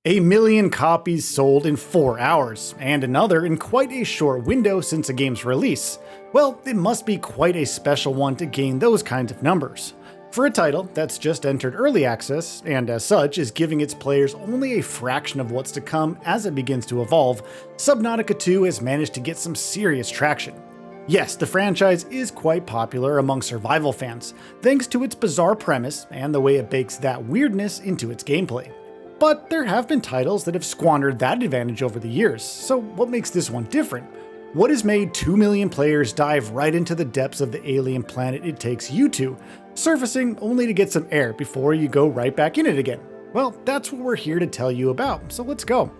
1 million copies sold in 4 hours, and another in quite a short window since the game's release. Well, it must be quite a special one to gain those kinds of numbers. For a title that's just entered early access, and as such is giving its players only a fraction of what's to come as it begins to evolve, Subnautica 2 has managed to get some serious traction. Yes, the franchise is quite popular among survival fans, thanks to its bizarre premise and the way it bakes that weirdness into its gameplay. But there have been titles that have squandered that advantage over the years, so what makes this one different? What has made 2 million players dive right into the depths of the alien planet it takes you to, surfacing only to get some air before you go right back in it again? Well, that's what we're here to tell you about, so let's go.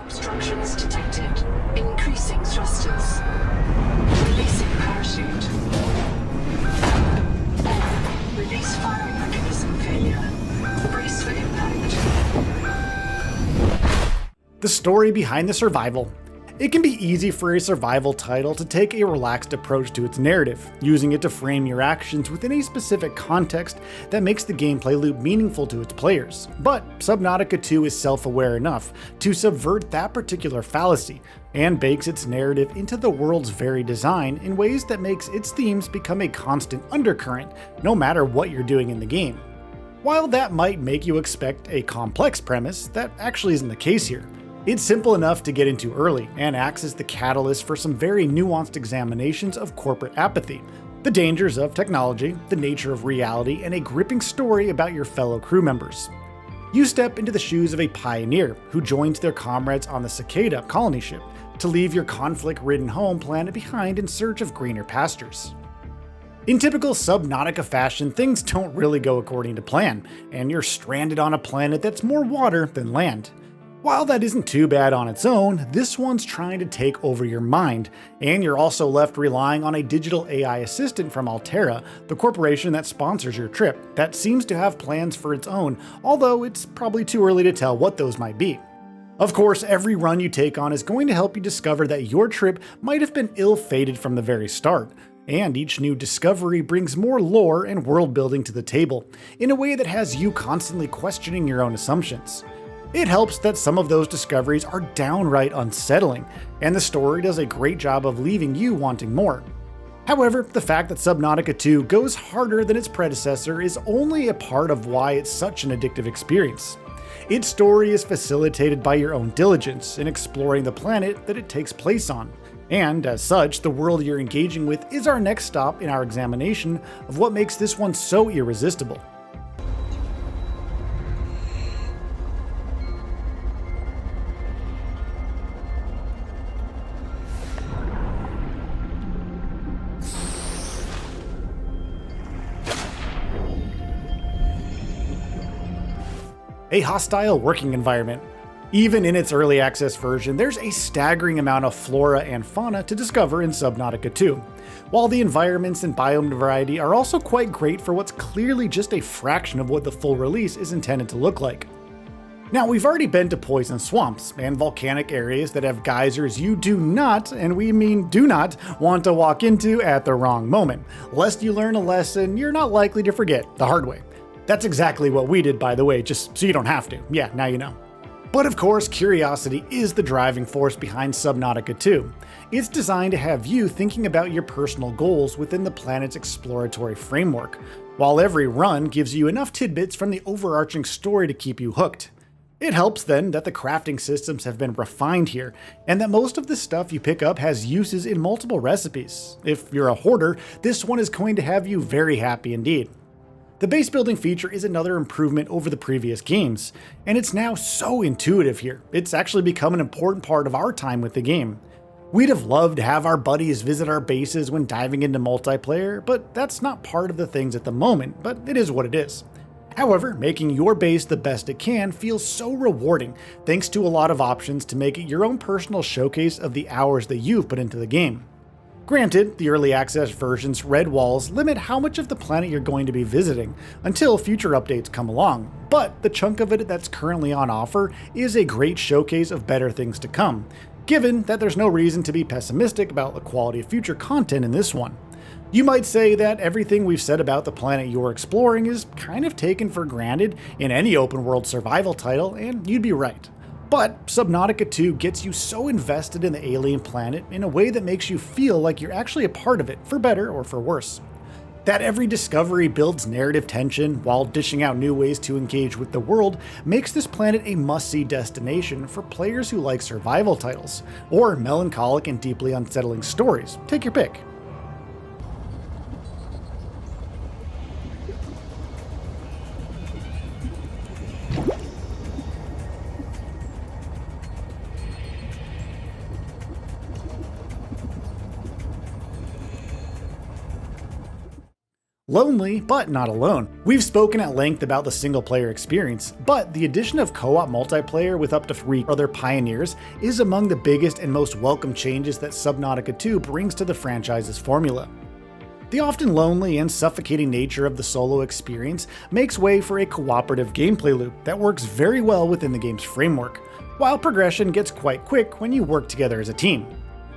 Obstructions detected. Increasing thrusters. Releasing parachute. Release firing mechanism failure. Brace for impact. The story behind the survival. It can be easy for a survival title to take a relaxed approach to its narrative, using it to frame your actions within a specific context that makes the gameplay loop meaningful to its players. But Subnautica 2 is self-aware enough to subvert that particular fallacy, and bakes its narrative into the world's very design in ways that makes its themes become a constant undercurrent, no matter what you're doing in the game. While that might make you expect a complex premise, that actually isn't the case here. It's simple enough to get into early, and acts as the catalyst for some very nuanced examinations of corporate apathy, the dangers of technology, the nature of reality, and a gripping story about your fellow crew members. You step into the shoes of a pioneer who joins their comrades on the Cicada colony ship to leave your conflict-ridden home planet behind in search of greener pastures. In typical Subnautica fashion, things don't really go according to plan, and you're stranded on a planet that's more water than land. While that isn't too bad on its own, this one's trying to take over your mind, and you're also left relying on a digital AI assistant from Altera, the corporation that sponsors your trip, that seems to have plans for its own, although it's probably too early to tell what those might be. Of course, every run you take on is going to help you discover that your trip might have been ill-fated from the very start, and each new discovery brings more lore and world building to the table, in a way that has you constantly questioning your own assumptions. It helps that some of those discoveries are downright unsettling, and the story does a great job of leaving you wanting more. However, the fact that Subnautica 2 goes harder than its predecessor is only a part of why it's such an addictive experience. Its story is facilitated by your own diligence in exploring the planet that it takes place on, and as such, the world you're engaging with is our next stop in our examination of what makes this one so irresistible. A hostile working environment. Even in its early access version, there's a staggering amount of flora and fauna to discover in Subnautica 2, while the environments and biome variety are also quite great for what's clearly just a fraction of what the full release is intended to look like. Now, we've already been to poison swamps and volcanic areas that have geysers you do not, and we mean do not, want to walk into at the wrong moment, lest you learn a lesson you're not likely to forget the hard way. That's exactly what we did, by the way, just so you don't have to. Yeah, now you know. But of course, curiosity is the driving force behind Subnautica 2. It's designed to have you thinking about your personal goals within the planet's exploratory framework, while every run gives you enough tidbits from the overarching story to keep you hooked. It helps then that the crafting systems have been refined here, and that most of the stuff you pick up has uses in multiple recipes. If you're a hoarder, this one is going to have you very happy indeed. The base building feature is another improvement over the previous games, and it's now so intuitive here. It's actually become an important part of our time with the game. We'd have loved to have our buddies visit our bases when diving into multiplayer, but that's not part of the things at the moment, but it is what it is. However, making your base the best it can feels so rewarding, thanks to a lot of options to make it your own personal showcase of the hours that you've put into the game. Granted, the early access version's red walls limit how much of the planet you're going to be visiting, until future updates come along, but the chunk of it that's currently on offer is a great showcase of better things to come, given that there's no reason to be pessimistic about the quality of future content in this one. You might say that everything we've said about the planet you're exploring is kind of taken for granted in any open world survival title, and you'd be right. But Subnautica 2 gets you so invested in the alien planet in a way that makes you feel like you're actually a part of it, for better or for worse. That every discovery builds narrative tension while dishing out new ways to engage with the world makes this planet a must-see destination for players who like survival titles, or melancholic and deeply unsettling stories. Take your pick. Lonely, but not alone. We've spoken at length about the single player experience, but the addition of co-op multiplayer with up to 3 other pioneers is among the biggest and most welcome changes that Subnautica 2 brings to the franchise's formula. The often lonely and suffocating nature of the solo experience makes way for a cooperative gameplay loop that works very well within the game's framework, while progression gets quite quick when you work together as a team.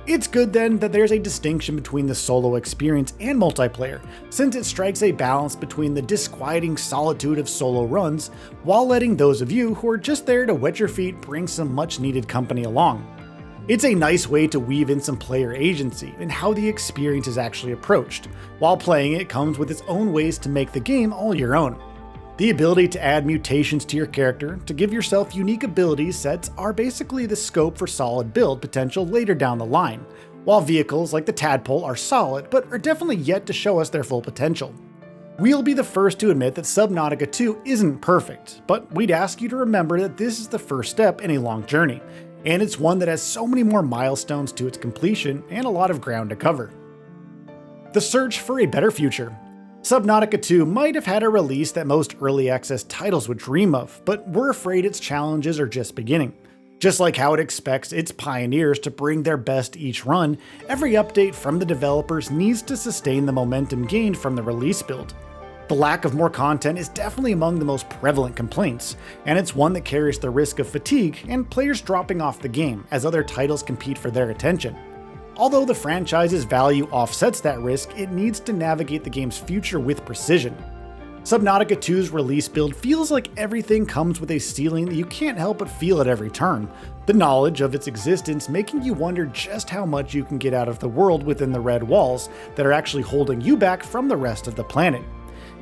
It's good then that there's a distinction between the solo experience and multiplayer, since it strikes a balance between the disquieting solitude of solo runs, while letting those of you who are just there to wet your feet bring some much needed company along. It's a nice way to weave in some player agency in how the experience is actually approached, while playing it comes with its own ways to make the game all your own. The ability to add mutations to your character to give yourself unique ability sets are basically the scope for solid build potential later down the line, while vehicles like the Tadpole are solid but are definitely yet to show us their full potential. We'll be the first to admit that Subnautica 2 isn't perfect, but we'd ask you to remember that this is the first step in a long journey, and it's one that has so many more milestones to its completion and a lot of ground to cover. The search for a better future. Subnautica 2 might have had a release that most early access titles would dream of, but we're afraid its challenges are just beginning. Just like how it expects its pioneers to bring their best each run, every update from the developers needs to sustain the momentum gained from the release build. The lack of more content is definitely among the most prevalent complaints, and it's one that carries the risk of fatigue and players dropping off the game as other titles compete for their attention. Although the franchise's value offsets that risk, it needs to navigate the game's future with precision. Subnautica 2's release build feels like everything comes with a ceiling that you can't help but feel at every turn, the knowledge of its existence making you wonder just how much you can get out of the world within the red walls that are actually holding you back from the rest of the planet.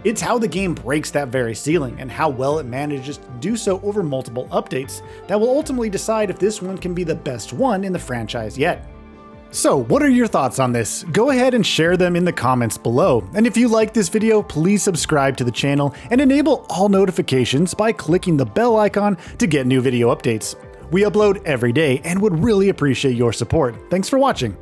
It's how the game breaks that very ceiling and how well it manages to do so over multiple updates that will ultimately decide if this one can be the best one in the franchise yet. So what are your thoughts on this? Go ahead and share them in the comments below. And if you like this video, please subscribe to the channel and enable all notifications by clicking the bell icon to get new video updates. We upload every day and would really appreciate your support. Thanks for watching.